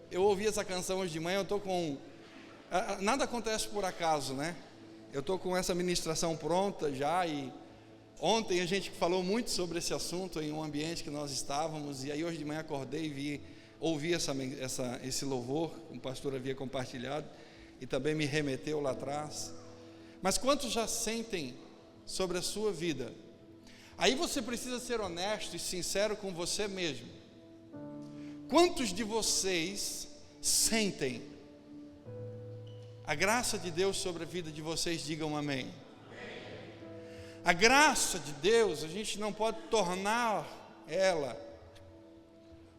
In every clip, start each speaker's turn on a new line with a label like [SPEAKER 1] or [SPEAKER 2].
[SPEAKER 1] Eu ouvi essa canção hoje de manhã, eu estou com... Nada acontece por acaso, né? Eu estou com essa ministração pronta já, e ontem a gente falou muito sobre esse assunto em um ambiente que nós estávamos, e aí hoje de manhã acordei e ouvi esse louvor, que o pastor havia compartilhado, e também me remeteu lá atrás. Mas quantos já sentem sobre a sua vida? Aí você precisa ser honesto e sincero com você mesmo. Quantos de vocês sentem a graça de Deus sobre a vida de vocês? Digam amém. A graça de Deus, a gente não pode tornar ela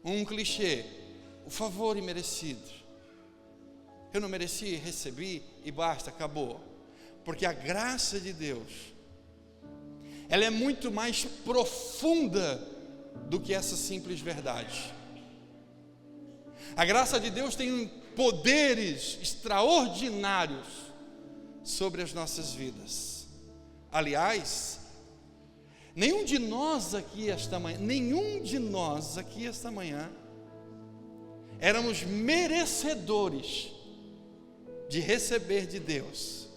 [SPEAKER 1] um clichê, o favor imerecido. Eu não mereci, recebi e basta, acabou. Porque a graça de Deus, ela é muito mais profunda do que essa simples verdade. A graça de Deus tem poderes extraordinários sobre as nossas vidas. Aliás, nenhum de nós aqui esta manhã éramos merecedores de receber de Deus.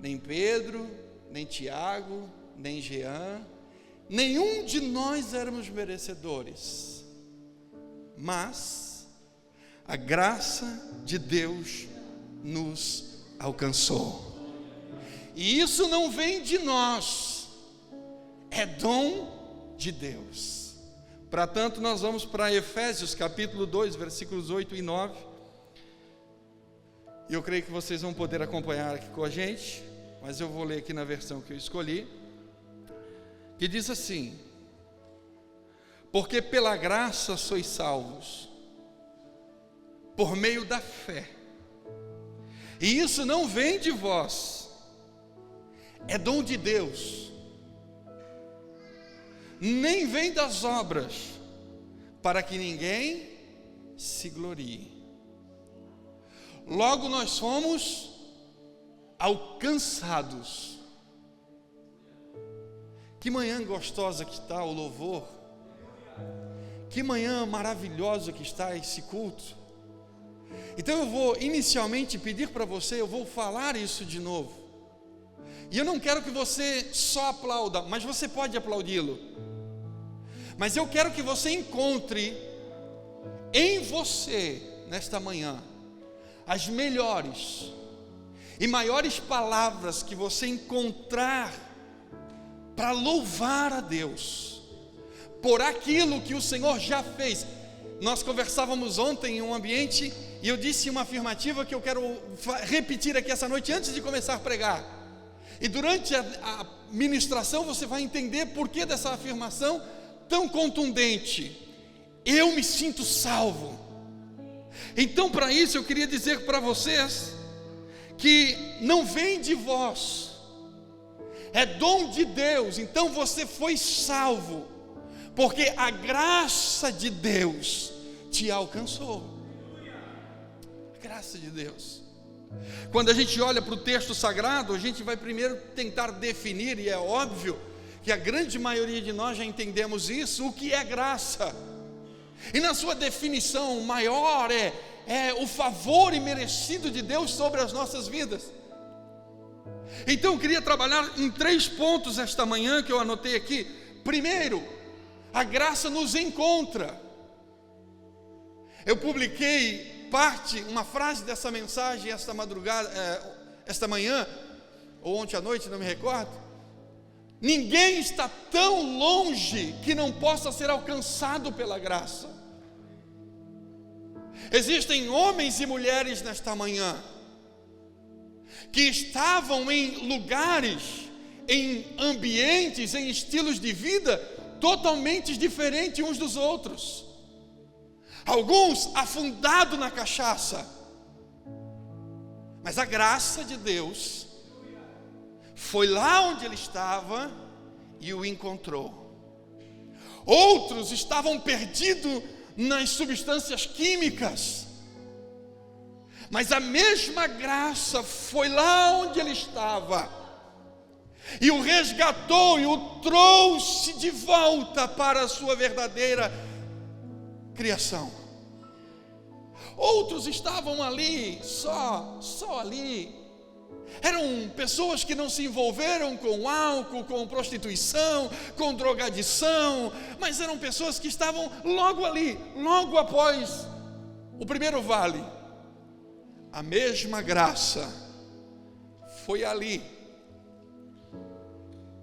[SPEAKER 1] Nem Pedro, nem Tiago, nem Jean, nenhum de nós éramos merecedores. Mas a graça de Deus nos alcançou. E isso não vem de nós, é dom de Deus. Para tanto, nós vamos para Efésios capítulo 2, versículos 8 e 9. E eu creio que vocês vão poder acompanhar aqui com a gente, mas eu vou ler aqui na versão que eu escolhi, que diz assim: porque pela graça sois salvos, por meio da fé, e isso não vem de vós, é dom de Deus, nem vem das obras, para que ninguém se glorie. Logo nós fomos alcançados. Que manhã gostosa que está o louvor, que manhã maravilhosa que está esse culto. Então eu vou inicialmente pedir para você, eu vou falar isso de novo, e eu não quero que você só aplauda, mas você pode aplaudi-lo, mas eu quero que você encontre em você, nesta manhã, as melhores e maiores palavras que você encontrar para louvar a Deus por aquilo que o Senhor já fez. Nós conversávamos ontem em um ambiente e eu disse uma afirmativa que eu quero repetir aqui essa noite antes de começar a pregar. E durante a ministração você vai entender por que dessa afirmação tão contundente. Eu me sinto salvo. Então, para isso eu queria dizer para vocês que não vem de vós, é dom de Deus. Então você foi salvo, porque a graça de Deus te alcançou. A graça de Deus. Quando a gente olha para o texto sagrado, a gente vai primeiro tentar definir, e é óbvio que a grande maioria de nós já entendemos isso, o que é graça. E na sua definição maior é o favor imerecido de Deus sobre as nossas vidas. Então eu queria trabalhar em 3 pontos esta manhã que eu anotei aqui. Primeiro, a graça nos encontra. Eu publiquei uma frase dessa mensagem esta madrugada, esta manhã, ou ontem à noite, não me recordo. Ninguém está tão longe que não possa ser alcançado pela graça. Existem homens e mulheres nesta manhã que estavam em lugares, em ambientes, em estilos de vida totalmente diferentes uns dos outros. Alguns afundados na cachaça, mas a graça de Deus foi lá onde ele estava e o encontrou. Outros estavam perdidos nas substâncias químicas, mas a mesma graça foi lá onde ele estava e o resgatou e o trouxe de volta para a sua verdadeira criação. Outros estavam ali, só ali. Eram pessoas que não se envolveram com álcool, com prostituição, com drogadição, mas eram pessoas que estavam logo ali, logo após o primeiro vale. A mesma graça foi ali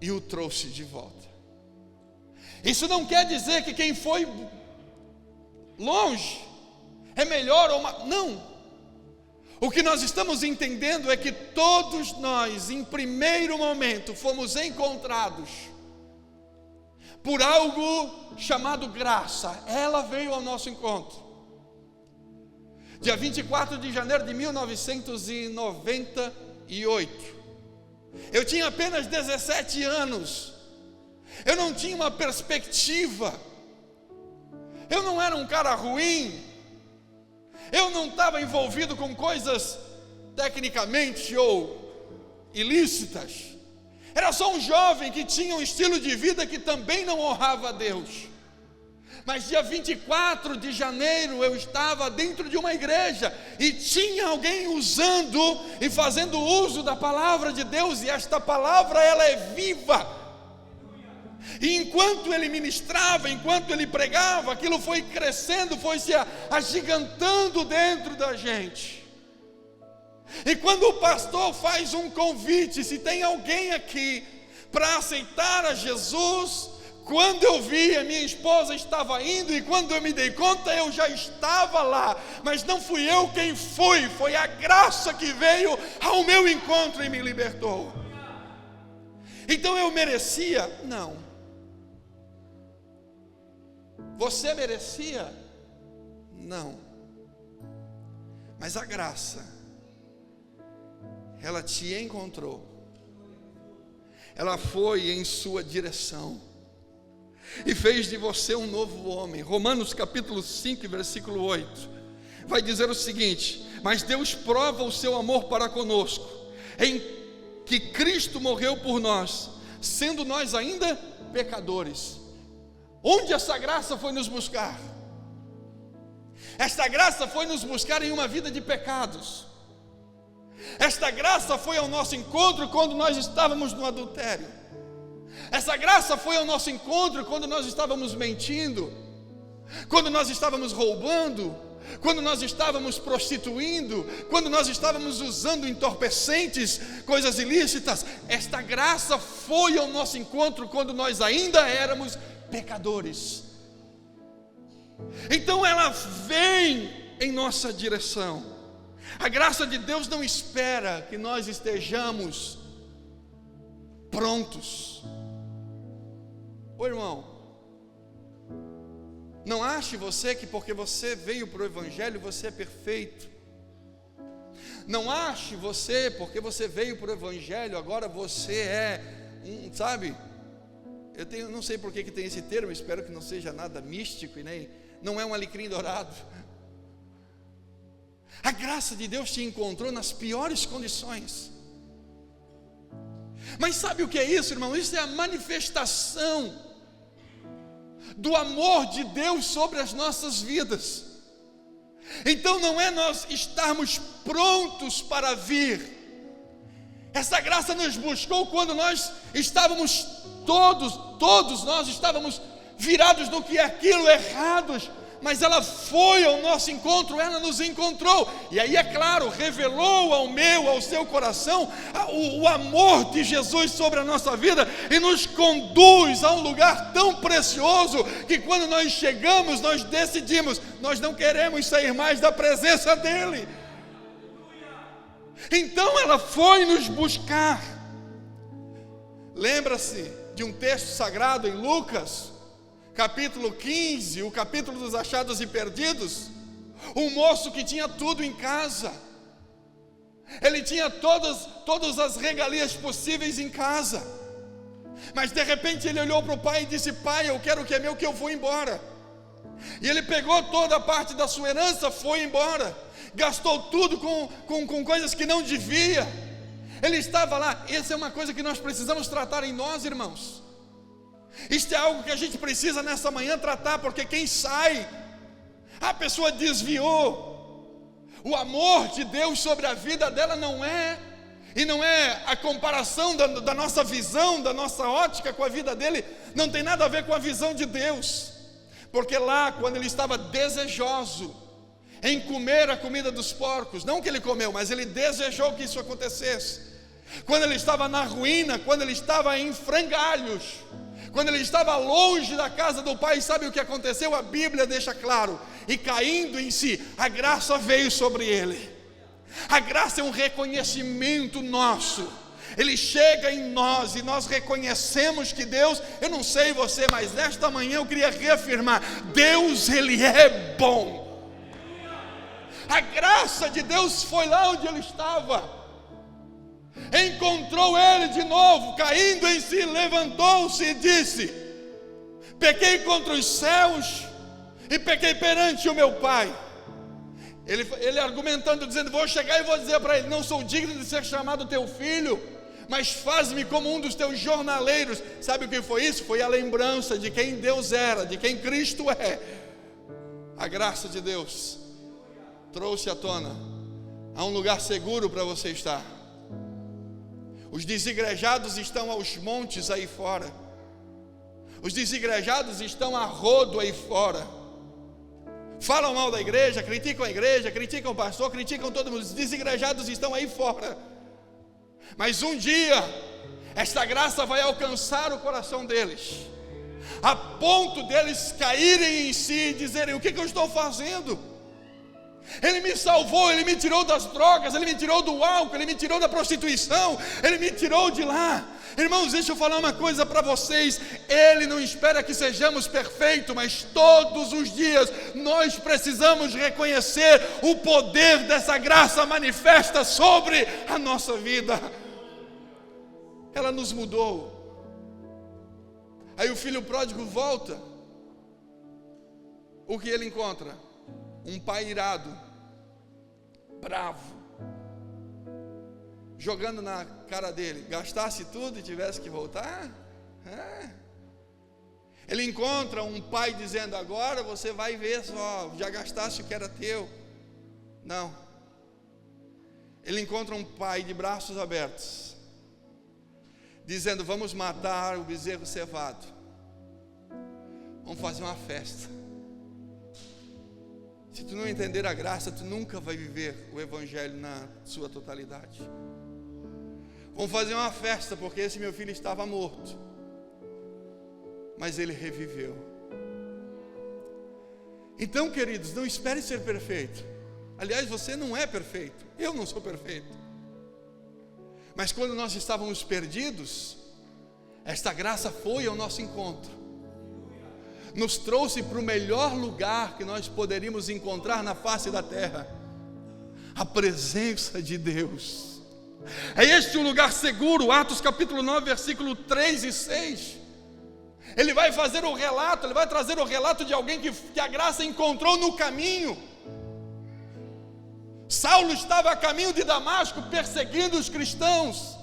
[SPEAKER 1] e o trouxe de volta. Isso não quer dizer que quem foi longe é melhor ou mais, não. O que nós estamos entendendo é que todos nós, em primeiro momento, fomos encontrados por algo chamado graça. Ela veio ao nosso encontro. Dia 24 de janeiro de 1998. Eu tinha apenas 17 anos. Eu não tinha uma perspectiva. Eu não era um cara ruim. Eu não estava envolvido com coisas tecnicamente ou ilícitas. Era só um jovem que tinha um estilo de vida que também não honrava a Deus. Mas dia 24 de janeiro eu estava dentro de uma igreja e tinha alguém usando e fazendo uso da palavra de Deus, e esta palavra ela é viva. E enquanto ele ministrava, enquanto ele pregava, aquilo foi crescendo, foi se agigantando dentro da gente. E quando o pastor faz um convite, se tem alguém aqui para aceitar a Jesus, quando eu vi, a minha esposa estava indo, e quando eu me dei conta, eu já estava lá. Mas não fui eu quem fui, foi a graça que veio ao meu encontro e me libertou. Então eu merecia? Não. Você merecia? Não. Mas a graça, ela te encontrou. Ela foi em sua direção e fez de você um novo homem. Romanos capítulo 5, versículo 8, vai dizer o seguinte: mas Deus prova o seu amor para conosco, em que Cristo morreu por nós, sendo nós ainda pecadores. Onde essa graça foi nos buscar? Esta graça foi nos buscar em uma vida de pecados. Esta graça foi ao nosso encontro quando nós estávamos no adultério. Essa graça foi ao nosso encontro quando nós estávamos mentindo, quando nós estávamos roubando, quando nós estávamos prostituindo, quando nós estávamos usando entorpecentes, coisas ilícitas. Esta graça foi ao nosso encontro quando nós ainda éramos pecadores. Então ela vem em nossa direção. A graça de Deus não espera que nós estejamos prontos. Ô irmão, não ache você que porque você veio para o Evangelho você é perfeito. Não ache você porque você veio para o Evangelho agora você é sabe? Eu não sei por que tem esse termo, espero que não seja nada místico e nem, não é um alecrim dourado. A graça de Deus te encontrou nas piores condições. Mas sabe o que é isso, irmão? Isso é a manifestação do amor de Deus sobre as nossas vidas. Então não é nós estarmos prontos para vir. Essa graça nos buscou quando nós estávamos todos nós estávamos virados no que é aquilo, errados. Mas ela foi ao nosso encontro, ela nos encontrou. E aí, é claro, revelou ao seu coração o amor de Jesus sobre a nossa vida, e nos conduz a um lugar tão precioso, que quando nós chegamos, nós decidimos, nós não queremos sair mais da presença dEle. Então ela foi nos buscar. Lembra-se de um texto sagrado em Lucas capítulo 15, o capítulo dos achados e perdidos. Um moço que tinha tudo em casa, ele tinha todas as regalias possíveis em casa, mas de repente ele olhou para o pai e disse: pai, eu quero o que é meu, que eu vou embora. E ele pegou toda a parte da sua herança, foi embora, gastou tudo com coisas que não devia. Ele estava lá. Essa é uma coisa que nós precisamos tratar em nós, irmãos. Isto é algo que a gente precisa nessa manhã tratar, porque quem sai, a pessoa desviou, O amor de Deus sobre a vida dela não é a comparação da nossa visão, da nossa ótica com a vida dele, não tem nada a ver com a visão de Deus. Porque lá, quando ele estava desejoso em comer a comida dos porcos, não que ele comeu, mas ele desejou que isso acontecesse. Quando ele estava na ruína, quando ele estava em frangalhos, quando ele estava longe da casa do pai, sabe o que aconteceu? A Bíblia deixa claro: e caindo em si, a graça veio sobre ele. A graça é um reconhecimento nosso. Ele chega em nós e nós reconhecemos que Deus, eu não sei você, mas nesta manhã eu queria reafirmar: Deus, Ele é bom. A graça de Deus foi lá onde ele estava, encontrou ele de novo, caindo em si, levantou-se e disse: pequei contra os céus e pequei perante o meu pai. Ele argumentando, dizendo: vou chegar e vou dizer para ele: não sou digno de ser chamado teu filho, mas faz-me como um dos teus jornaleiros. Sabe o que foi isso? Foi a lembrança de quem Deus era, de quem Cristo é. A graça de Deus trouxe à tona: há um lugar seguro para você estar. Os desigrejados estão aos montes aí fora. Os desigrejados estão a rodo aí fora. Falam mal da igreja, criticam o pastor, criticam todo mundo. Os desigrejados estão aí fora. Mas um dia, esta graça vai alcançar o coração deles, a ponto deles caírem em si e dizerem: o que eu estou fazendo? Ele me salvou, Ele me tirou das drogas, Ele me tirou do álcool, Ele me tirou da prostituição, Ele me tirou de lá. Irmãos, deixa eu falar uma coisa para vocês: Ele não espera que sejamos perfeitos, mas todos os dias nós precisamos reconhecer o poder dessa graça manifesta sobre a nossa vida. Ela nos mudou. Aí o filho pródigo volta. O que ele encontra? Um pai irado, bravo, jogando na cara dele: gastasse tudo e tivesse que voltar? Ele encontra um pai dizendo: agora você vai ver só, já gastaste o que era teu. Não. Ele encontra um pai de braços abertos, dizendo: vamos matar o bezerro cevado, vamos fazer uma festa. Se tu não entender a graça, tu nunca vai viver o evangelho na sua totalidade. Vamos fazer uma festa, porque esse meu filho estava morto, mas ele reviveu. Então, queridos, não espere ser perfeito. Aliás, você não é perfeito, eu não sou perfeito. Mas quando nós estávamos perdidos, esta graça foi ao nosso encontro, nos trouxe para o melhor lugar que nós poderíamos encontrar na face da terra: a presença de Deus. É este um lugar seguro. Atos capítulo 9, versículo 3 e 6. Ele vai fazer o relato, ele vai trazer o relato de alguém que a graça encontrou no caminho. Saulo estava a caminho de Damasco, perseguindo os cristãos.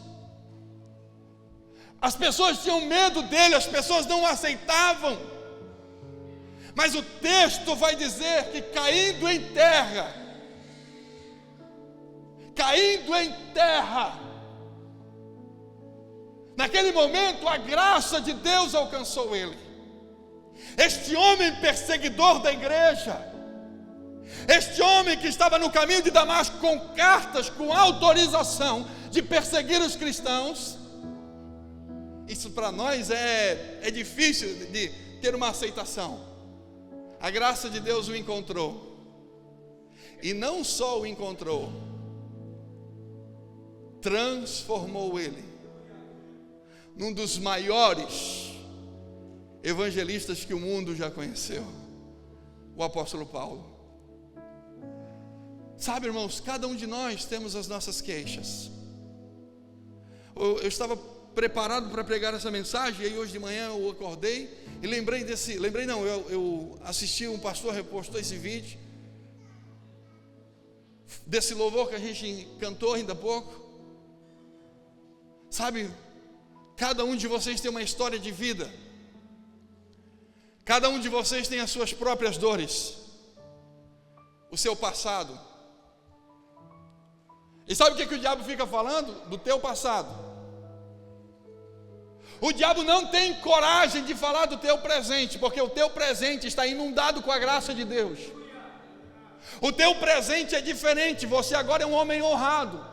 [SPEAKER 1] As pessoas tinham medo dele, as pessoas não o aceitavam. Mas o texto vai dizer que caindo em terra, naquele momento a graça de Deus alcançou ele. Este homem perseguidor da igreja, este homem que estava no caminho de Damasco com cartas, com autorização de perseguir os cristãos. Isso para nós é difícil de ter uma aceitação. A graça de Deus o encontrou, e não só o encontrou, transformou ele num dos maiores evangelistas que o mundo já conheceu, o apóstolo Paulo. Sabe, irmãos, cada um de nós temos as nossas queixas. Eu estava preparado para pregar essa mensagem, e aí hoje de manhã eu acordei e eu assisti, um pastor repostou esse vídeo desse louvor que a gente cantou ainda há pouco. Sabe, cada um de vocês tem uma história de vida, cada um de vocês tem as suas próprias dores, o seu passado. E sabe o que o diabo fica falando? Do teu passado. O diabo não tem coragem de falar do teu presente, porque o teu presente está inundado com a graça de Deus. O teu presente é diferente. Você agora é um homem honrado.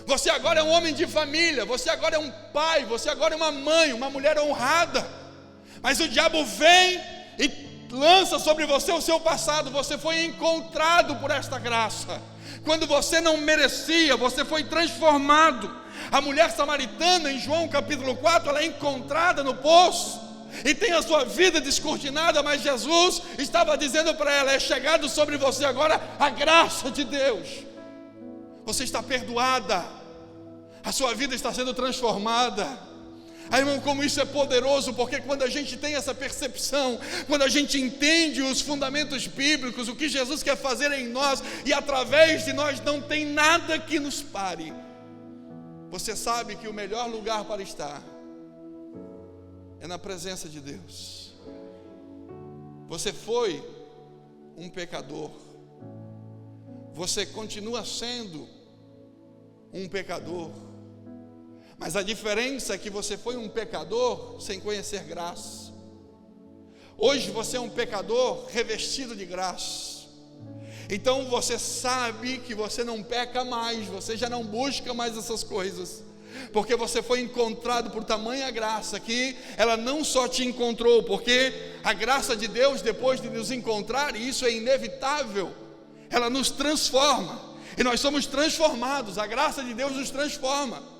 [SPEAKER 1] Você agora é um homem de família. Você agora é um pai. Você agora é uma mãe, uma mulher honrada. Mas o diabo vem e lança sobre você o seu passado. Você foi encontrado por esta graça. Quando você não merecia, você foi transformado. A mulher samaritana, em João capítulo 4, ela é encontrada no poço e tem a sua vida descortinada, mas Jesus estava dizendo para ela: é chegado sobre você agora a graça de Deus. Você está perdoada, a sua vida está sendo transformada. Aí, irmão, como isso é poderoso, porque quando a gente tem essa percepção, quando a gente entende os fundamentos bíblicos, o que Jesus quer fazer em nós, e através de nós não tem nada que nos pare. Você sabe que o melhor lugar para estar é na presença de Deus. Você foi um pecador, você continua sendo um pecador, mas a diferença é que você foi um pecador sem conhecer graça. Hoje você é um pecador revestido de graça. Então você sabe que você não peca mais, você já não busca mais essas coisas, porque você foi encontrado por tamanha graça que ela não só te encontrou, porque a graça de Deus, depois de nos encontrar, e isso é inevitável, ela nos transforma, e nós somos transformados. A graça de Deus nos transforma.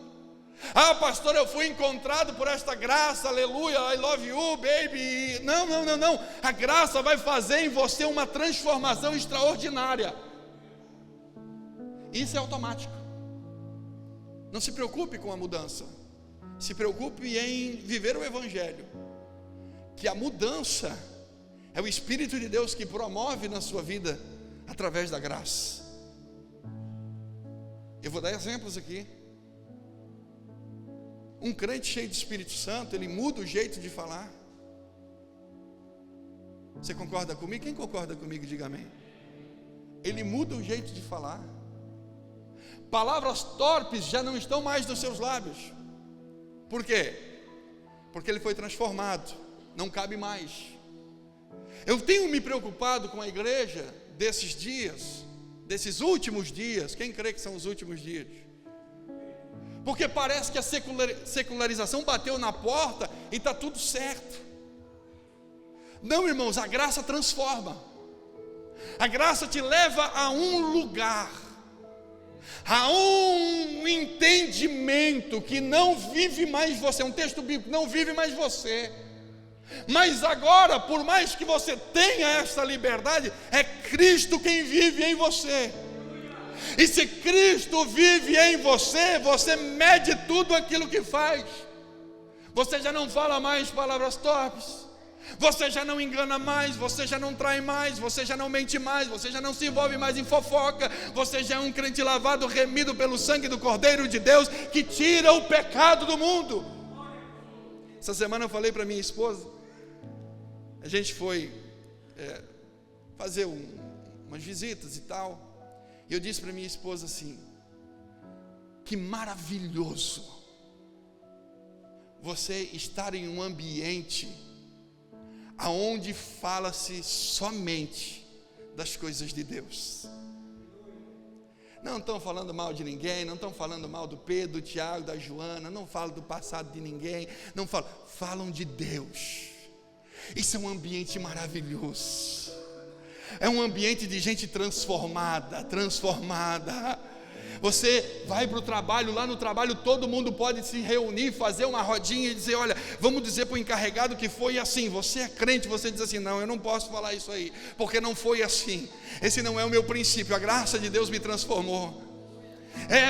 [SPEAKER 1] Ah, pastor, eu fui encontrado por esta graça, aleluia, I love you, baby. Não. A graça vai fazer em você uma transformação extraordinária. Isso é automático. Não se preocupe com a mudança. Se preocupe em viver o Evangelho. Que a mudança é o Espírito de Deus que promove na sua vida através da graça. Eu vou dar exemplos aqui. Um crente cheio de Espírito Santo, ele muda o jeito de falar. Você concorda comigo? Quem concorda comigo, diga amém. Ele muda o jeito de falar. Palavras torpes já não estão mais nos seus lábios. Por quê? Porque ele foi transformado. Não cabe mais. Eu tenho me preocupado com a igreja desses dias, desses últimos dias. Quem crê que são os últimos dias? Porque parece que a secularização bateu na porta e está tudo certo. Não, irmãos, a graça transforma. A graça te leva a um lugar, a um entendimento que não vive mais você. É um texto bíblico, não vive mais você. Mas agora, por mais que você tenha essa liberdade, é Cristo quem vive em você. E se Cristo vive em você, você mede tudo aquilo que faz. Você já não fala mais palavras torpes, você já não engana mais, você já não trai mais, você já não mente mais, você já não se envolve mais em fofoca. Você já é um crente lavado, remido pelo sangue do Cordeiro de Deus, que tira o pecado do mundo. Essa semana eu falei para minha esposa, a gente foi fazer umas visitas e tal. E eu disse para minha esposa assim: que maravilhoso você estar em um ambiente aonde fala-se somente das coisas de Deus. Não estão falando mal de ninguém, não estão falando mal do Pedro, do Tiago, da Joana, não falam do passado de ninguém, não falam de Deus. Isso é um ambiente maravilhoso. É um ambiente de gente transformada. Você vai para o trabalho, lá no trabalho todo mundo pode se reunir, fazer uma rodinha e dizer: olha, vamos dizer para o encarregado que foi assim. Você é crente, você diz assim: não, eu não posso falar isso aí, porque não foi assim. Esse não é o meu princípio, a graça de Deus me transformou.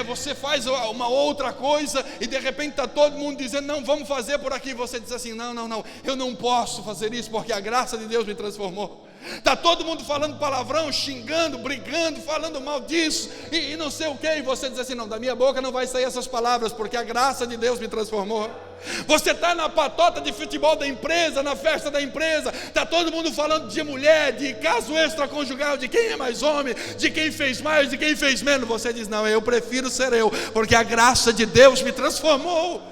[SPEAKER 1] Você faz uma outra coisa e de repente está todo mundo dizendo: não, vamos fazer por aqui. Você diz assim: não, eu não posso fazer isso, porque a graça de Deus me transformou. Está todo mundo falando palavrão, xingando, brigando, falando mal disso e não sei o que, e você diz assim: não, da minha boca não vai sair essas palavras, porque a graça de Deus me transformou. Você está na patota de futebol da empresa, na festa da empresa, está todo mundo falando de mulher, de caso extraconjugal, de quem é mais homem, de quem fez mais, de quem fez menos. Você diz: não, eu prefiro ser eu, porque a graça de Deus me transformou.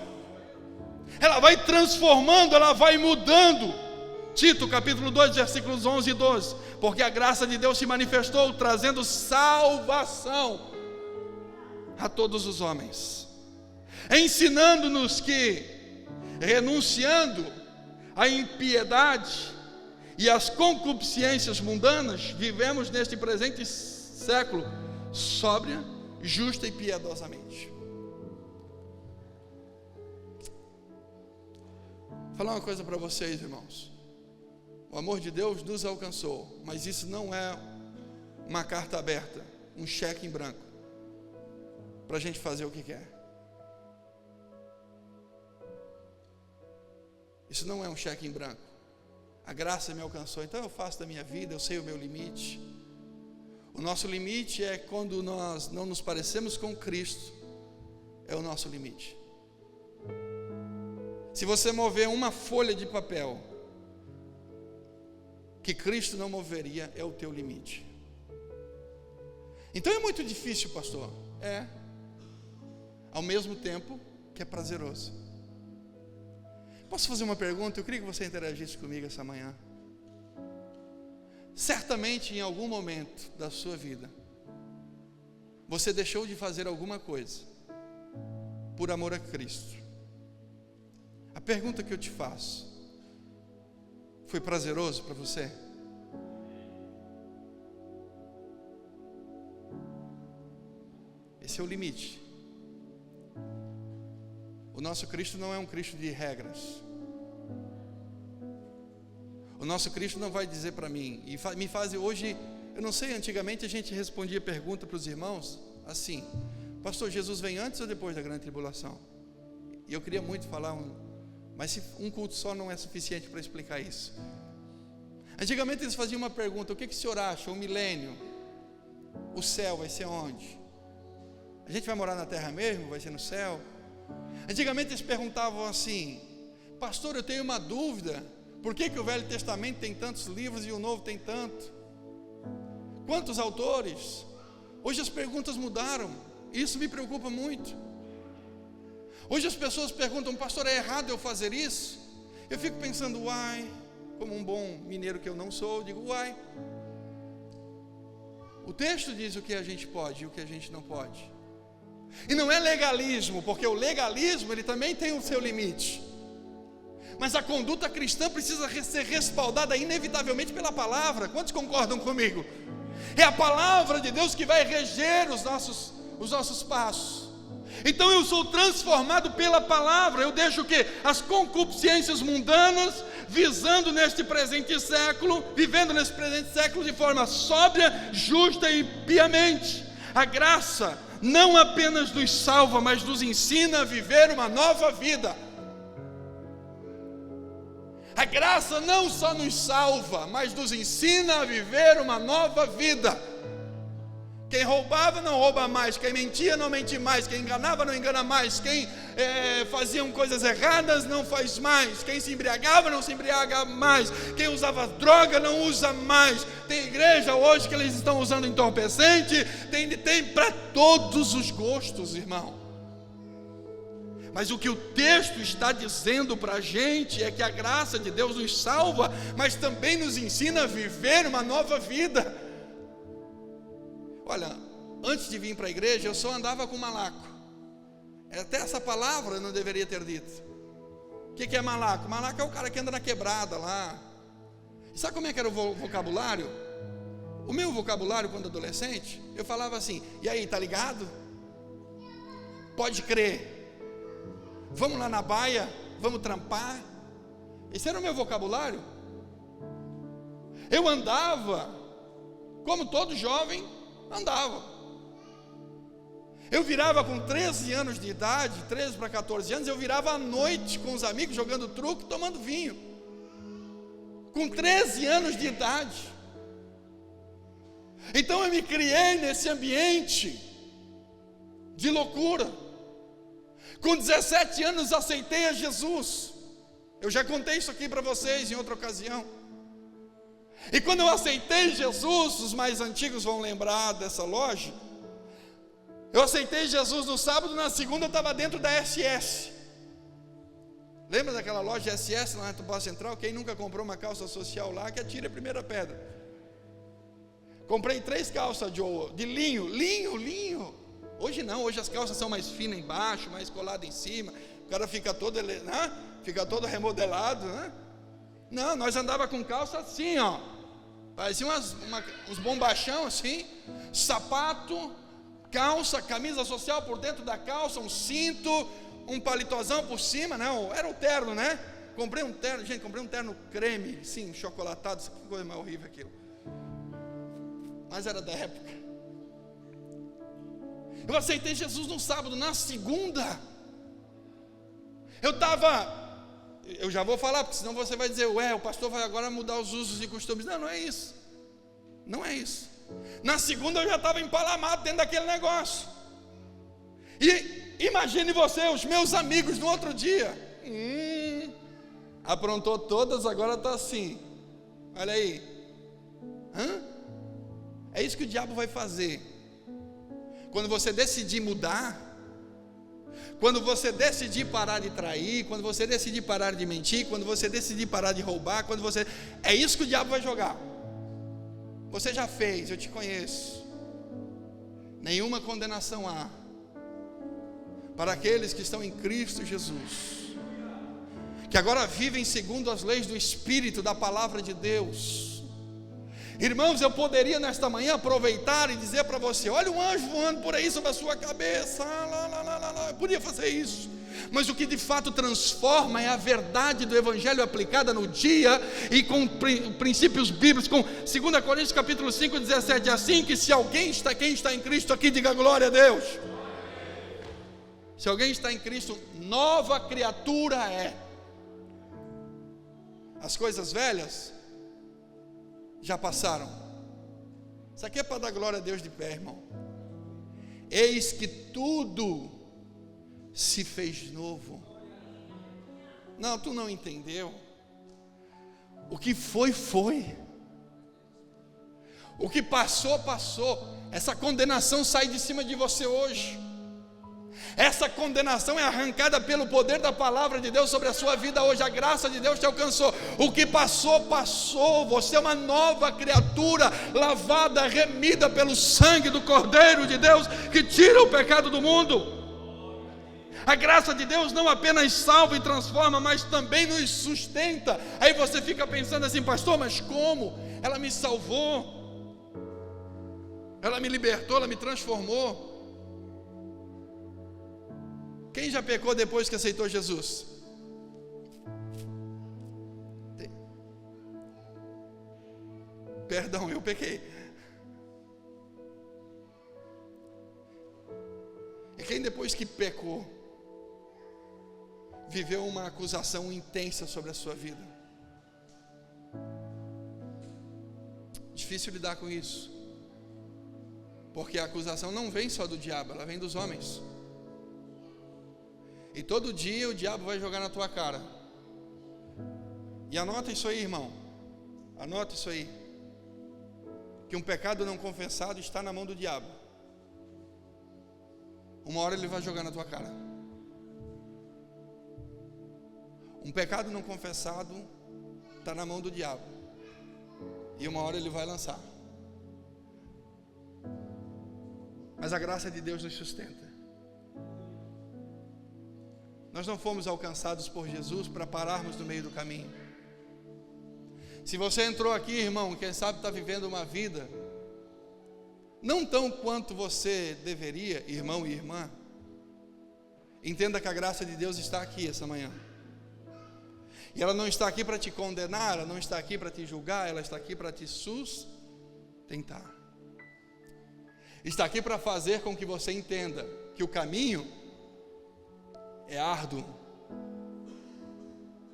[SPEAKER 1] Ela vai transformando, ela vai mudando. Tito capítulo 2, versículos 11 e 12. Porque a graça de Deus se manifestou, trazendo salvação a todos os homens, ensinando-nos que, renunciando à impiedade e às concupiscências mundanas, vivemos neste presente século sóbria, justa e piedosamente. Vou falar uma coisa para vocês, irmãos. O amor de Deus nos alcançou, mas isso não é uma carta aberta, um cheque em branco, para a gente fazer o que quer. Isso não é um cheque em branco. A graça me alcançou, então eu faço da minha vida, eu sei o meu limite. O nosso limite é quando nós não nos parecemos com Cristo, é o nosso limite. Se você mover uma folha de papel que Cristo não moveria, é o teu limite. Então é muito difícil, pastor. É. Ao mesmo tempo que é prazeroso. Posso fazer uma pergunta? Eu queria que você interagisse comigo essa manhã. Certamente em algum momento da sua vida, você deixou de fazer alguma coisa por amor a Cristo. A pergunta que eu te faço: foi prazeroso para você? Esse é o limite. O nosso Cristo não é um Cristo de regras. O nosso Cristo não vai dizer para mim, e me faz hoje, eu não sei, antigamente a gente respondia pergunta para os irmãos assim: pastor, Jesus vem antes ou depois da grande tribulação? E eu queria muito falar mas um culto só não é suficiente para explicar isso. Antigamente eles faziam uma pergunta: o que o senhor acha? O milênio, o céu vai ser onde? A gente vai morar na terra mesmo? Vai ser no céu? Antigamente eles perguntavam assim: pastor, eu tenho uma dúvida, por que o Velho Testamento tem tantos livros e o Novo tem tanto? Quantos autores? Hoje as perguntas mudaram, isso me preocupa muito. Hoje as pessoas perguntam: pastor, é errado eu fazer isso? Eu fico pensando: uai, como um bom mineiro que eu não sou, eu digo: uai, o texto diz o que a gente pode e o que a gente não pode. E não é legalismo, porque o legalismo ele também tem o seu limite. Mas a conduta cristã precisa ser respaldada inevitavelmente pela palavra. Quantos concordam comigo? É a palavra de Deus que vai reger os nossos passos. Então eu sou transformado pela palavra. Eu deixo o quê? As concupiscências mundanas, visando neste presente século, vivendo nesse presente século de forma sóbria, justa e piamente. A graça não apenas nos salva, mas nos ensina a viver uma nova vida. A graça não só nos salva, mas nos ensina a viver uma nova vida. Quem roubava não rouba mais, quem mentia não mente mais, quem enganava não engana mais, quem fazia coisas erradas não faz mais, quem se embriagava não se embriaga mais, quem usava droga não usa mais. Tem igreja hoje que eles estão usando entorpecente, tem para todos os gostos, irmão. Mas o que o texto está dizendo para a gente é que a graça de Deus nos salva, mas também nos ensina a viver uma nova vida. Olha, antes de vir para a igreja, eu só andava com malaco. Até essa palavra eu não deveria ter dito. O que é malaco? Malaco é o cara que anda na quebrada lá. E sabe como é que era o vocabulário? O meu vocabulário quando adolescente, eu falava assim: e aí, tá ligado? Pode crer. Vamos lá na baia, vamos trampar. Esse era o meu vocabulário. Eu andava como todo jovem andava. Eu virava com 13 anos de idade, 13 para 14 anos, eu virava à noite com os amigos jogando truco, tomando vinho. Com 13 anos de idade. Então eu me criei nesse ambiente de loucura. Com 17 anos aceitei a Jesus. Eu já contei isso aqui para vocês em outra ocasião. E quando eu aceitei Jesus, os mais antigos vão lembrar dessa loja. Eu aceitei Jesus no sábado, na segunda eu estava dentro da SS. Lembra daquela loja SS lá na Tupá Central? Quem nunca comprou uma calça social lá, que atire a primeira pedra. Comprei 3 calças de linho. Hoje não, hoje as calças são mais finas embaixo, mais coladas em cima. O cara fica todo, né? Fica todo remodelado, né? Não, nós andava com calça assim, ó. Parecia uns bombachão assim. Sapato, calça, camisa social por dentro da calça, um cinto, um palitozão por cima, né? Era o terno, né? Comprei um terno creme, sim, chocolatado, que coisa mais horrível aquilo. Mas era da época. Eu aceitei Jesus no sábado, na segunda eu já vou falar, porque senão você vai dizer, o pastor vai agora mudar os usos e costumes. Não é isso. Não é isso. Na segunda eu já estava empalamado dentro daquele negócio. E imagine você, os meus amigos no outro dia. Aprontou todas, agora está assim. Olha aí. É isso que o diabo vai fazer. Quando você decidir mudar, quando você decidir parar de trair, quando você decidir parar de mentir, quando você decidir parar de roubar, é isso que o diabo vai jogar. Você já fez, eu te conheço. Nenhuma condenação há para aqueles que estão em Cristo Jesus, que agora vivem segundo as leis do Espírito, da palavra de Deus. Irmãos, eu poderia nesta manhã aproveitar e dizer para você, olha um anjo voando por aí sobre a sua cabeça, eu podia fazer isso, mas o que de fato transforma é a verdade do Evangelho aplicada no dia, e com princípios bíblicos, com 2 Coríntios capítulo 5, 17, assim que se alguém está, quem está em Cristo aqui, diga glória a Deus. Se alguém está em Cristo, nova criatura é. As coisas velhas já passaram. Isso aqui é para dar glória a Deus de pé, irmão. Eis que tudo se fez novo. Não, tu não entendeu. O que foi, foi. O que passou, passou. Essa condenação sai de cima de você hoje. Essa condenação é arrancada pelo poder da palavra de Deus sobre a sua vida hoje. A graça de Deus te alcançou. O que passou, passou. Você é uma nova criatura, lavada, remida pelo sangue do Cordeiro de Deus, que tira o pecado do mundo. A graça de Deus não apenas salva e transforma, mas também nos sustenta. Aí você fica pensando assim, pastor, mas como? Ela me salvou, ela me libertou, ela me transformou. Quem já pecou depois que aceitou Jesus? Perdão, eu pequei. E quem depois que pecou, viveu uma acusação intensa sobre a sua vida? Difícil lidar com isso, porque a acusação não vem só do diabo, ela vem dos homens. E todo dia o diabo vai jogar na tua cara. E anota isso aí, irmão. Anota isso aí. Que um pecado não confessado está na mão do diabo. Uma hora ele vai jogar na tua cara. Um pecado não confessado está na mão do diabo. E uma hora ele vai lançar. Mas a graça de Deus nos sustenta. Nós não fomos alcançados por Jesus para pararmos no meio do caminho. Se você entrou aqui, irmão, quem sabe está vivendo uma vida não tão quanto você deveria, irmão e irmã, entenda que a graça de Deus está aqui essa manhã. E ela não está aqui para te condenar, ela não está aqui para te julgar, ela está aqui para te sustentar. Está aqui para fazer com que você entenda que o caminho é árduo,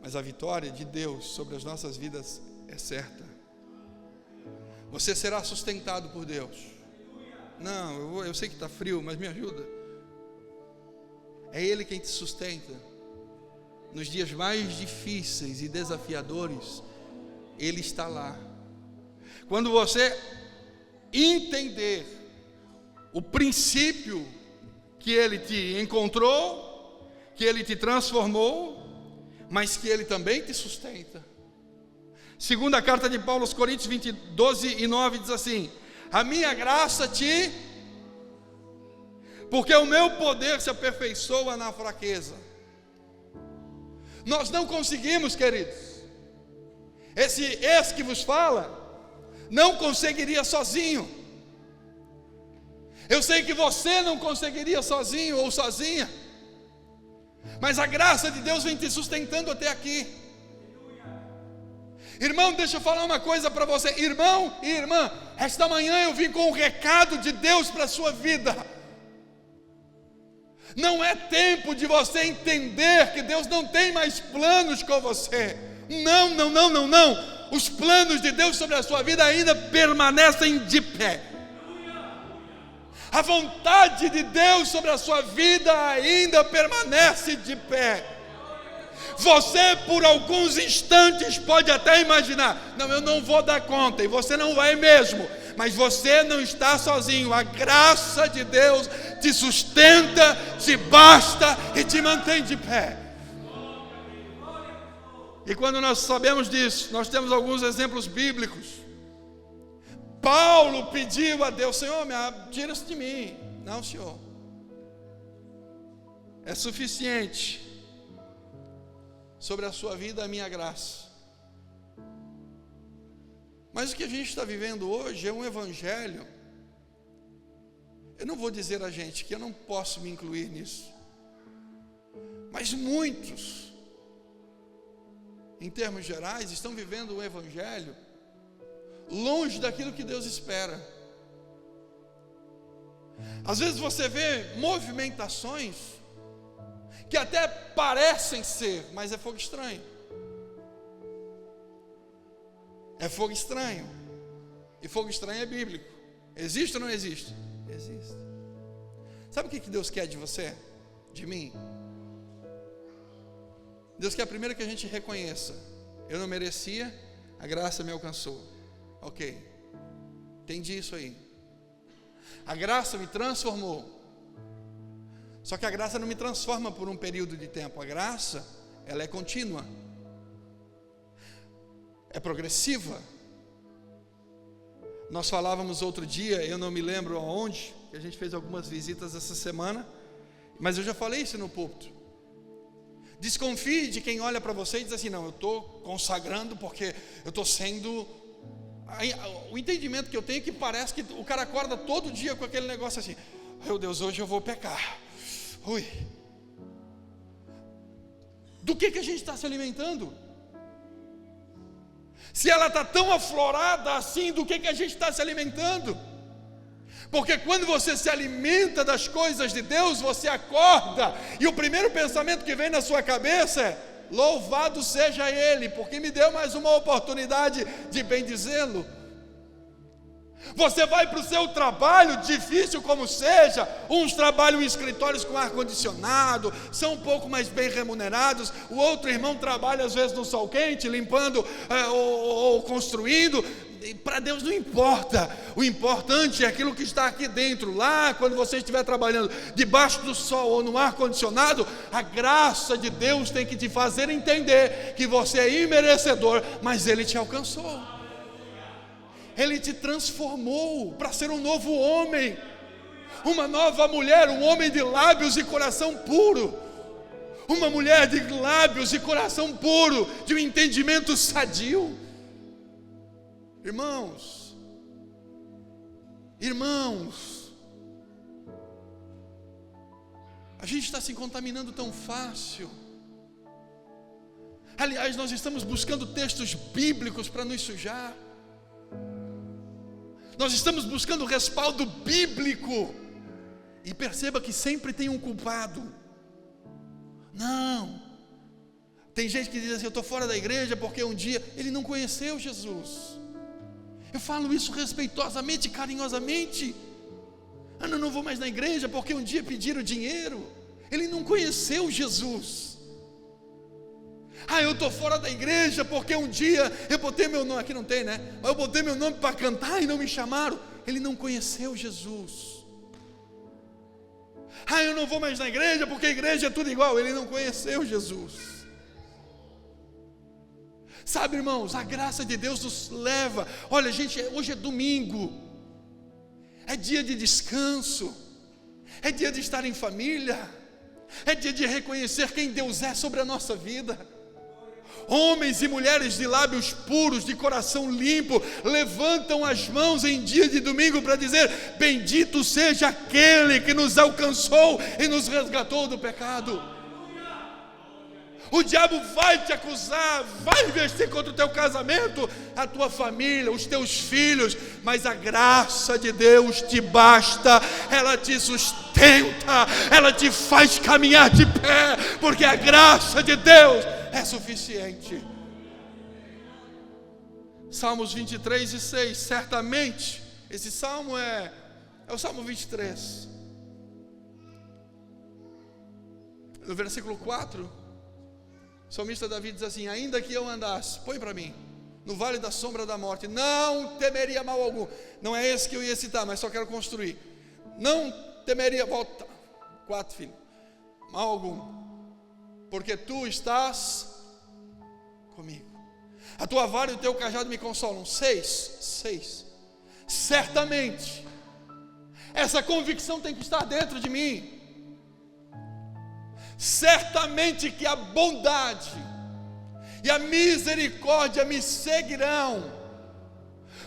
[SPEAKER 1] mas a vitória de Deus sobre as nossas vidas é certa. Você será sustentado por Deus. Não, eu sei que está frio, mas me ajuda. É Ele quem te sustenta. Nos dias mais difíceis e desafiadores, Ele está lá. Quando você entender o princípio que Ele te encontrou, que Ele te transformou, mas que Ele também te sustenta. Segunda carta de Paulo aos Coríntios 12:9 diz assim: a minha graça porque o meu poder se aperfeiçoa na fraqueza. Nós não conseguimos, queridos. Esse que vos fala não conseguiria sozinho. Eu sei que você não conseguiria sozinho ou sozinha, mas a graça de Deus vem te sustentando até aqui. Irmão, deixa eu falar uma coisa para você. Irmão e irmã, esta manhã eu vim com um recado de Deus para a sua vida. Não é tempo de você entender que Deus não tem mais planos com você. Não. Os planos de Deus sobre a sua vida ainda permanecem de pé. A vontade de Deus sobre a sua vida ainda permanece de pé. Você por alguns instantes pode até imaginar: não, eu não vou dar conta, e você não vai mesmo. Mas você não está sozinho. A graça de Deus te sustenta, te basta e te mantém de pé. E quando nós sabemos disso, nós temos alguns exemplos bíblicos. Paulo pediu a Deus: Senhor, tira-se de mim. Não, Senhor, é suficiente sobre a sua vida a minha graça. Mas o que a gente está vivendo hoje é um evangelho. Eu não vou dizer a gente que eu não posso me incluir nisso, mas muitos, em termos gerais, estão vivendo um evangelho longe daquilo que Deus espera. Às vezes você vê movimentações que até parecem ser, mas é fogo estranho. É fogo estranho. E fogo estranho é bíblico. Existe ou não existe? Existe. Sabe o que Deus quer de você? De mim? Deus quer primeiro que a gente reconheça: eu não merecia, a graça me alcançou. Ok, entendi isso aí. A graça me transformou. Só que a graça não me transforma por um período de tempo. A graça, ela é contínua, é progressiva. Nós falávamos outro dia, eu não me lembro aonde, que a gente fez algumas visitas essa semana, mas eu já falei isso no púlpito. Desconfie de quem olha para você e diz assim: não, eu estou consagrando porque eu estou sendo... O entendimento que eu tenho é que parece que o cara acorda todo dia com aquele negócio assim: meu Deus, hoje eu vou pecar. Ui. Do que a gente está se alimentando? Se ela está tão aflorada assim, do que a gente está se alimentando? Porque quando você se alimenta das coisas de Deus, você acorda, e o primeiro pensamento que vem na sua cabeça é: louvado seja Ele, porque me deu mais uma oportunidade de bendizê-lo. Você vai para o seu trabalho, difícil como seja. Uns trabalham em escritórios com ar-condicionado, são um pouco mais bem remunerados. O outro irmão trabalha às vezes no sol quente, limpando ou construindo. Para Deus não importa. O importante é aquilo que está aqui dentro. Lá, quando você estiver trabalhando debaixo do sol ou no ar-condicionado, a graça de Deus tem que te fazer entender que você é imerecedor, mas Ele te alcançou. Ele te transformou para ser um novo homem, uma nova mulher, um homem de lábios e coração puro, uma mulher de lábios e coração puro, de um entendimento sadio. Irmãos, a gente está se contaminando tão fácil. Aliás, nós estamos buscando textos bíblicos para nos sujar. Nós estamos buscando respaldo bíblico. E perceba que sempre tem um culpado. Não. Tem gente que diz assim: eu estou fora da igreja porque um dia ele não conheceu Jesus. Eu falo isso respeitosamente, carinhosamente. Eu não vou mais na igreja porque um dia pediram dinheiro. Ele não conheceu Jesus. Eu estou fora da igreja porque um dia eu botei meu nome, aqui não tem, né? Mas eu botei meu nome para cantar e não me chamaram. Ele não conheceu Jesus. Eu não vou mais na igreja porque a igreja é tudo igual. Ele não conheceu Jesus. Sabe, irmãos, a graça de Deus nos leva. Olha, gente, hoje é domingo. É dia de descanso. É dia de estar em família. É dia de reconhecer quem Deus é sobre a nossa vida. Homens e mulheres de lábios puros, de coração limpo, levantam as mãos em dia de domingo para dizer: bendito seja aquele que nos alcançou e nos resgatou do pecado. O diabo vai te acusar, vai investir contra o teu casamento, a tua família, os teus filhos, mas a graça de Deus te basta, ela te sustenta, ela te faz caminhar de pé, porque a graça de Deus é suficiente. Salmos 23:6, certamente, esse salmo é o Salmo 23. No versículo 4, o salmista Davi diz assim: ainda que eu andasse, põe para mim, no vale da sombra da morte, não temeria mal algum. Não é esse que eu ia citar, mas só quero construir. Não temeria, volta, 4, filho, mal algum, porque tu estás comigo. A tua vara e o teu cajado me consolam. 6. Certamente, essa convicção tem que estar dentro de mim. Certamente que a bondade e a misericórdia me seguirão.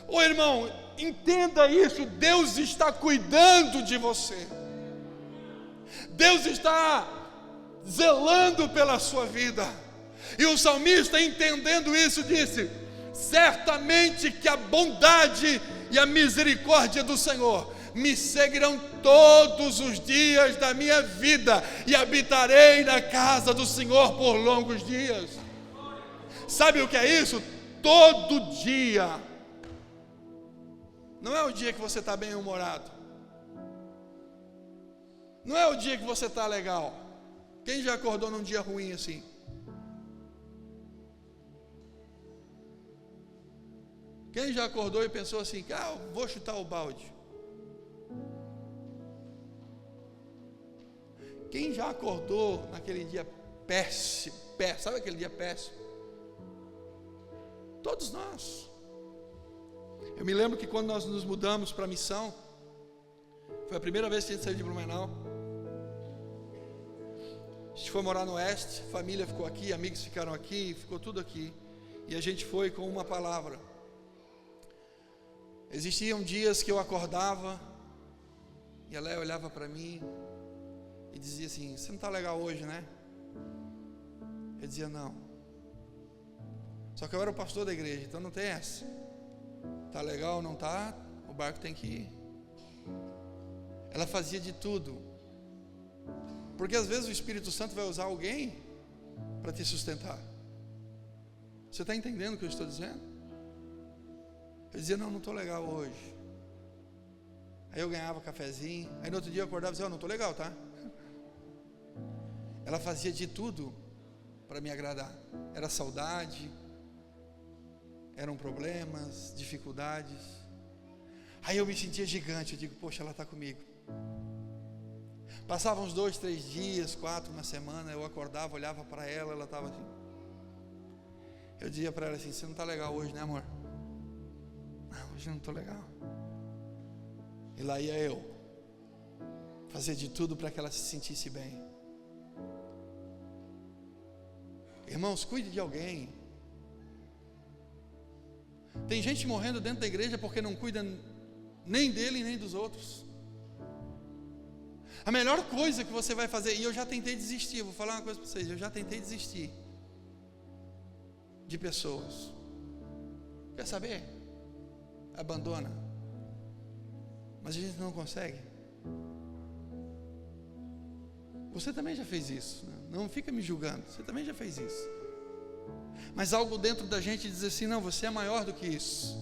[SPEAKER 1] Irmão, entenda isso. Deus está cuidando de você. Deus está zelando pela sua vida. E o salmista, entendendo isso, disse: certamente que a bondade e a misericórdia do Senhor me seguirão todos os dias da minha vida, e habitarei na casa do Senhor por longos dias. Sabe o que é isso? Todo dia. Não é o dia que você está bem humorado, não é o dia que você está legal. Quem já acordou num dia ruim assim? Quem já acordou e pensou assim: vou chutar o balde? Quem já acordou naquele dia péssimo, sabe aquele dia péssimo? Todos nós. Eu me lembro que quando nós nos mudamos para a missão, foi a primeira vez que a gente saiu de Blumenau. A gente foi morar no oeste, família ficou aqui, amigos ficaram aqui, ficou tudo aqui. E a gente foi com uma palavra. Existiam dias que eu acordava e a Léa olhava para mim e dizia assim: você não está legal hoje, né? Eu dizia: não. Só que eu era o pastor da igreja, então não tem essa. Está legal, não está? O barco tem que ir. Ela fazia de tudo, porque às vezes o Espírito Santo vai usar alguém para te sustentar. Você está entendendo o que eu estou dizendo? Eu dizia: não estou legal hoje. Aí eu ganhava cafezinho. Aí no outro dia eu acordava e dizia: não estou legal, tá? Ela fazia de tudo para me agradar. Era saudade, eram problemas, dificuldades. Aí eu me sentia gigante. Eu digo: poxa, ela está comigo. Passavam uns 2, 3 dias, 4, uma semana. Eu acordava, olhava para ela, ela estava assim. Eu dizia para ela assim: você não está legal hoje, né, amor? Não, hoje eu não estou legal. E lá ia eu fazer de tudo para que ela se sentisse bem. Irmãos, cuide de alguém. Tem gente morrendo dentro da igreja porque não cuida nem dele nem dos outros. A melhor coisa que você vai fazer, e eu já tentei desistir, vou falar uma coisa para vocês, eu já tentei desistir de pessoas. Quer saber? Abandona. Mas a gente não consegue. Você também já fez isso, né? Não fica me julgando, você também já fez isso. Mas algo dentro da gente diz assim: não, você é maior do que isso.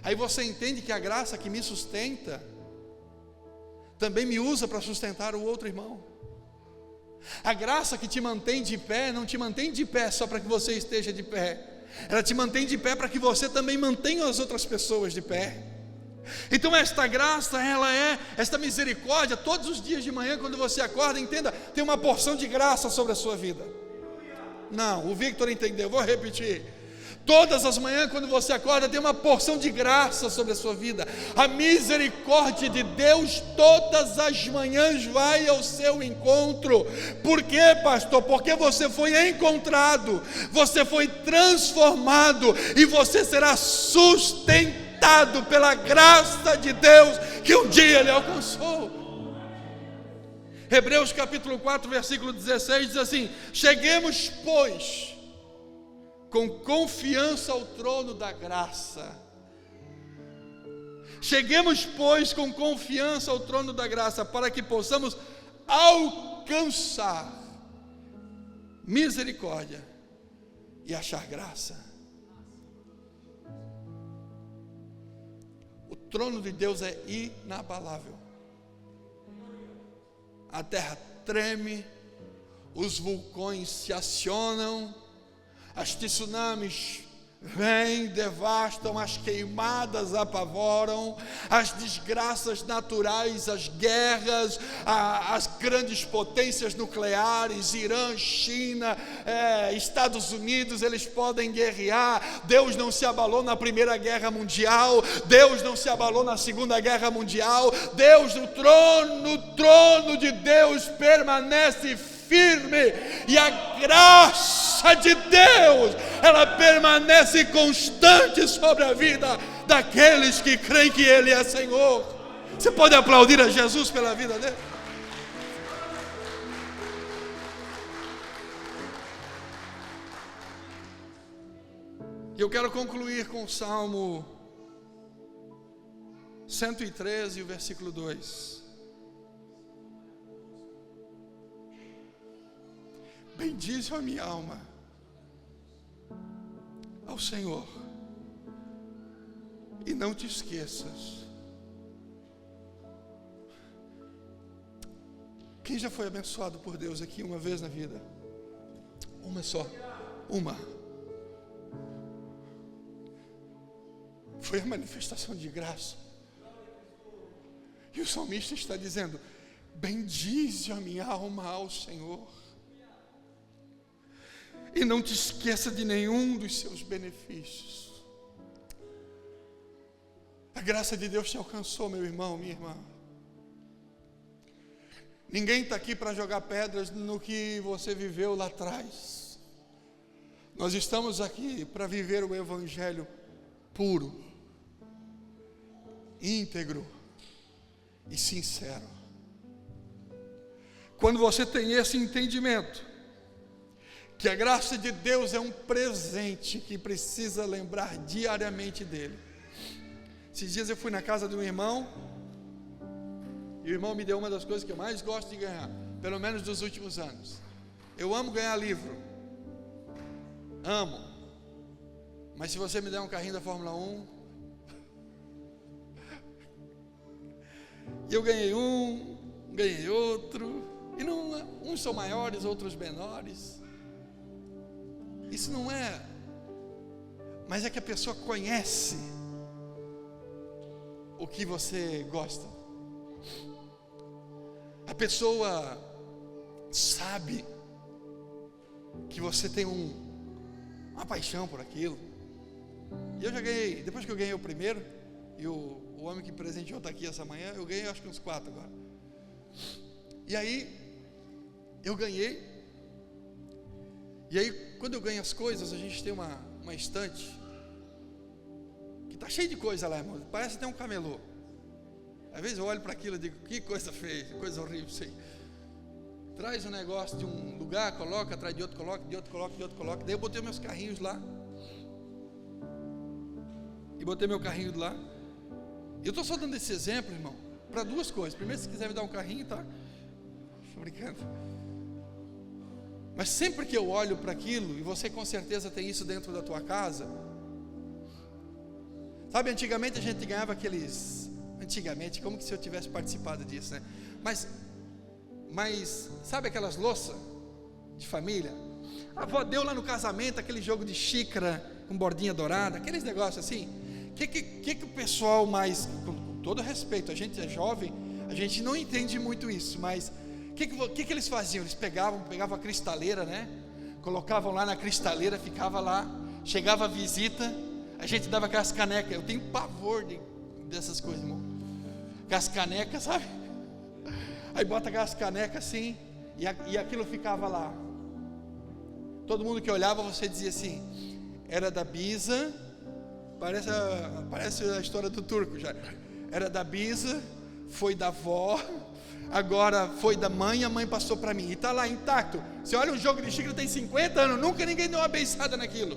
[SPEAKER 1] Aí você entende que a graça que me sustenta também me usa para sustentar o outro irmão. A graça que te mantém de pé não te mantém de pé só para que você esteja de pé. Ela te mantém de pé para que você também mantenha as outras pessoas de pé. Então esta graça, ela é esta misericórdia. Todos os dias de manhã, quando você acorda, entenda, tem uma porção de graça sobre a sua vida. Não, o Victor entendeu, vou repetir. Todas as manhãs, quando você acorda, tem uma porção de graça sobre a sua vida. A misericórdia de Deus todas as manhãs vai ao seu encontro. Por quê, pastor? Porque você foi encontrado, você foi transformado e você será sustentado pela graça de Deus que um dia Ele alcançou. Hebreus capítulo 4, versículo 16 diz assim: cheguemos, pois, com confiança ao trono da graça. Cheguemos, pois, com confiança ao trono da graça, para que possamos alcançar misericórdia e achar graça. O trono de Deus é inabalável. A terra treme, os vulcões se acionam, as tsunamis vêm, devastam, as queimadas apavoram, as desgraças naturais, as guerras, as grandes potências nucleares, Irã, China, Estados Unidos, eles podem guerrear. Deus não se abalou na Primeira Guerra Mundial, Deus não se abalou na Segunda Guerra Mundial. Deus, no trono de Deus permanece firme, e a graça de Deus, ela permanece constante sobre a vida daqueles que creem que Ele é Senhor. Você pode aplaudir a Jesus pela vida dele? E eu quero concluir com o Salmo 113, o versículo 2. Bendize a minha alma ao Senhor, e não te esqueças. Quem já foi abençoado por Deus aqui uma vez na vida? Uma só. Uma. Foi a manifestação de graça. E o salmista está dizendo: bendize a minha alma ao Senhor, e não te esqueça de nenhum dos seus benefícios. A graça de Deus te alcançou, meu irmão, minha irmã. Ninguém está aqui para jogar pedras no que você viveu lá atrás. Nós estamos aqui para viver o Evangelho puro, íntegro e sincero. Quando você tem esse entendimento, que a graça de Deus é um presente que precisa lembrar diariamente dele. Esses dias eu fui na casa de um irmão, e o irmão me deu uma das coisas que eu mais gosto de ganhar, pelo menos dos últimos anos. Eu amo ganhar livro, amo, mas se você me der um carrinho da Fórmula 1, eu ganhei um, ganhei outro, e não, uns são maiores, outros menores. Isso não é, mas é que a pessoa conhece o que você gosta. A pessoa sabe que você tem uma paixão por aquilo. E eu já ganhei, depois que eu ganhei o primeiro, e o homem que presenteou está aqui essa manhã, eu ganhei acho que uns 4 agora. E aí, eu ganhei. E aí, quando eu ganho as coisas, a gente tem uma estante que está cheia de coisa lá, irmão. Parece até um camelô. Às vezes eu olho para aquilo e digo: que coisa feia, que coisa horrível isso aí. Traz um negócio de um lugar, coloca, traz de outro, coloca, de outro, coloca, de outro, coloca. Daí eu botei meus carrinhos lá. E botei meu carrinho lá. Eu estou só dando esse exemplo, irmão, para 2 coisas. Primeiro, se quiser me dar um carrinho, tá? Estou brincando. Mas sempre que eu olho para aquilo, e você com certeza tem isso dentro da tua casa, Sabe, antigamente a gente ganhava aqueles... Antigamente, como que se eu tivesse participado disso, né? Mas sabe aquelas louças de família? A avó deu lá no casamento aquele jogo de xícara com bordinha dourada, aqueles negócios assim. Que o pessoal mais... Com todo respeito, a gente é jovem, a gente não entende muito isso, mas o que eles faziam? Eles pegavam a cristaleira, né? Colocavam lá na cristaleira, ficava lá, chegava a visita, a gente dava aquelas canecas. Eu tenho pavor dessas coisas, irmão. Aquelas canecas, sabe? Aí bota aquelas canecas assim, e aquilo ficava lá. Todo mundo que olhava, você dizia assim: era da Bisa. Parece a história do turco já. Era da Bisa, foi da avó, agora foi da mãe, a mãe passou para mim. E está lá intacto. Você olha um jogo de xícara, tem 50 anos, nunca ninguém deu uma beiçada naquilo.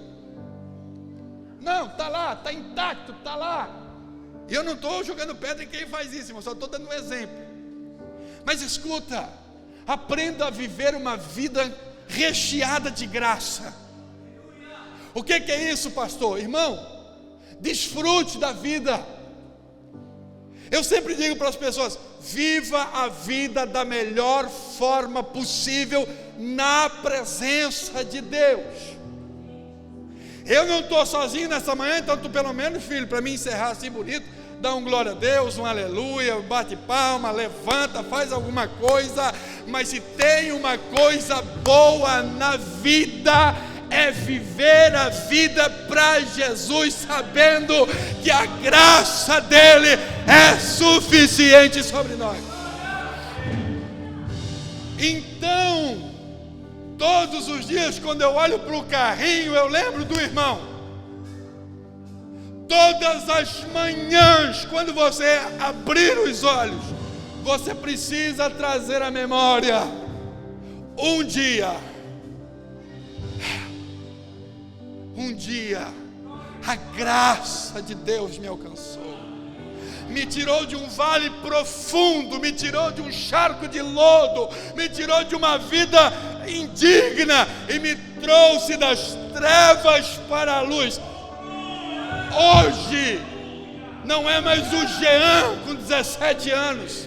[SPEAKER 1] Não, está lá, está intacto, está lá. E eu não estou jogando pedra em quem faz isso, irmão, só estou dando um exemplo. Mas escuta, aprenda a viver uma vida recheada de graça. O que é isso, pastor? Irmão, desfrute da vida. Eu sempre digo para as pessoas: viva a vida da melhor forma possível na presença de Deus. Eu não estou sozinho nessa manhã, então tu pelo menos, filho, para mim encerrar assim bonito, dá um glória a Deus, um aleluia, bate palma, levanta, faz alguma coisa. Mas se tem uma coisa boa na vida, é viver a vida para Jesus, sabendo que a graça dele é suficiente sobre nós. Então, todos os dias, quando eu olho para o carrinho, eu lembro do irmão. Todas as manhãs, quando você abrir os olhos, você precisa trazer à memória: um dia, a graça de Deus me alcançou, me tirou de um vale profundo, me tirou de um charco de lodo, me tirou de uma vida indigna e me trouxe das trevas para a luz. Hoje não é mais o Jean com 17 anos.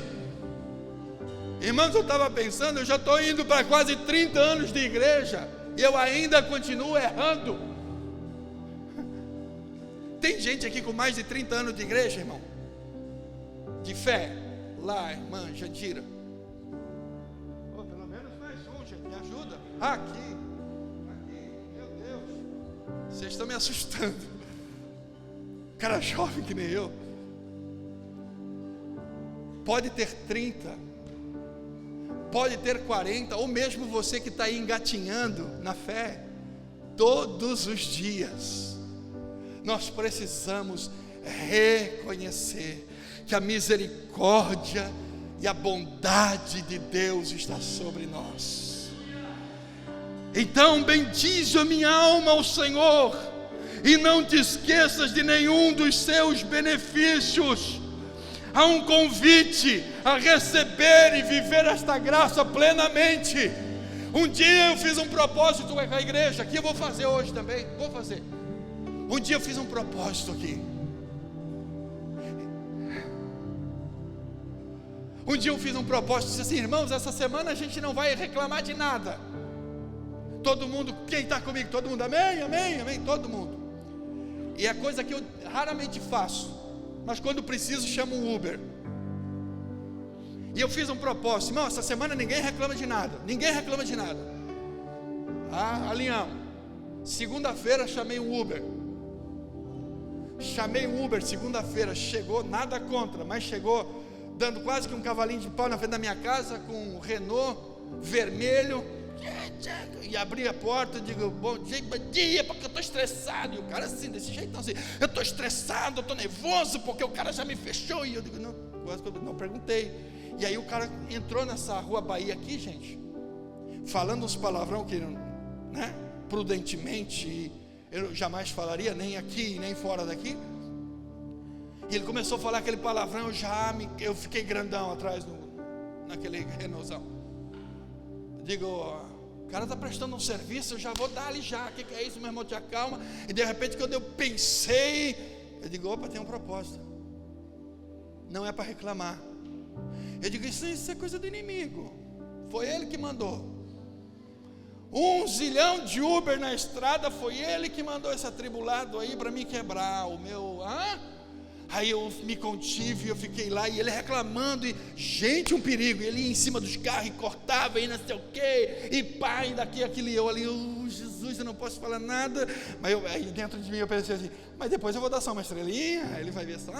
[SPEAKER 1] Irmãos, eu estava pensando, eu já estou indo para quase 30 anos de igreja e eu ainda continuo errando. Tem gente aqui com mais de 30 anos de igreja, irmão, de fé. Lá, irmã Jandira. Pelo menos mais um, gente, me ajuda. Aqui, meu Deus, vocês estão me assustando. Cara jovem que nem eu. Pode ter 30, pode ter 40, ou mesmo você que está aí engatinhando na fé. Todos os dias nós precisamos reconhecer que a misericórdia e a bondade de Deus está sobre nós. Então bendize a minha alma ao Senhor, e não te esqueças de nenhum dos seus benefícios. Há um convite a receber e viver esta graça plenamente. Um dia eu fiz um propósito com a igreja, aqui eu vou fazer hoje também, vou fazer. Um dia eu fiz um propósito aqui. Um dia eu fiz um propósito, disse assim: irmãos, essa semana a gente não vai reclamar de nada. Todo mundo, quem está comigo? Todo mundo, amém, amém, amém, todo mundo. E é coisa que eu raramente faço, mas quando preciso chamo um Uber. E eu fiz um propósito: irmão, essa semana ninguém reclama de nada. Ninguém reclama de nada. Alinhamos. Segunda-feira chamei um Uber. Chamei um Uber segunda-feira, chegou, nada contra, mas chegou dando quase que um cavalinho de pau na frente da minha casa, com um Renault vermelho, e abri a porta, digo: bom dia, porque eu estou estressado. E o cara assim, desse jeito, assim: eu estou estressado, eu estou nervoso, porque o cara já me fechou. E eu digo: não perguntei. E aí o cara entrou nessa rua Bahia aqui, gente, falando uns palavrão que, né, prudentemente, eu jamais falaria, nem aqui, nem fora daqui. E ele começou a falar aquele palavrão, eu fiquei grandão atrás naquele Renaultzão. Digo: o cara está prestando um serviço, eu já vou dar ali já. O que é isso, meu irmão? Te acalma. E de repente, quando eu pensei, Eu digo, opa, tem um propósito. Não é para reclamar. Eu digo, isso é coisa do inimigo. Foi ele que mandou. 1 zilhão de Uber na estrada, foi ele que mandou esse atribulado aí para me quebrar o meu... Aí eu me contive, eu fiquei lá e ele reclamando, e gente, um perigo, ele ia em cima dos carros e cortava e não sei o que, e pá, e daqui aquilo, e eu ali, Jesus, eu não posso falar nada, mas aí dentro de mim eu pensei assim, mas depois eu vou dar só uma estrelinha, aí ele vai ver só,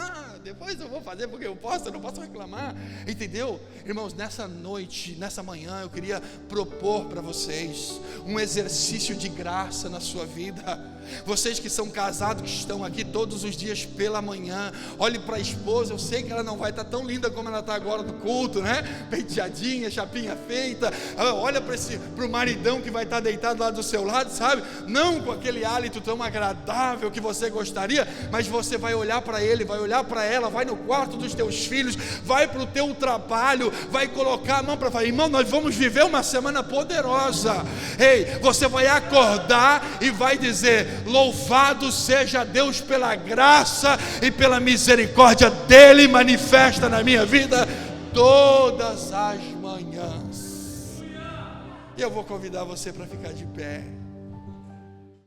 [SPEAKER 1] depois eu vou fazer porque eu não posso reclamar, entendeu? Irmãos, nessa noite, nessa manhã, eu queria propor para vocês um exercício de graça na sua vida. Vocês que são casados, que estão aqui todos os dias pela manhã, olhe para a esposa, eu sei que ela não vai estar tão linda como ela está agora no culto, né? Penteadinha, chapinha feita, olha para o maridão que vai estar deitado lá do seu lado, sabe? Não com aquele hálito tão agradável que você gostaria, mas você vai olhar para ele, vai olhar para ela, vai no quarto dos teus filhos, vai para o teu trabalho, vai colocar a mão para falar, irmão, nós vamos viver uma semana poderosa. Ei, você vai acordar e vai dizer, louvado seja Deus pela graça e pela misericórdia dele manifesta na minha vida todas as manhãs. E eu vou convidar você para ficar de pé.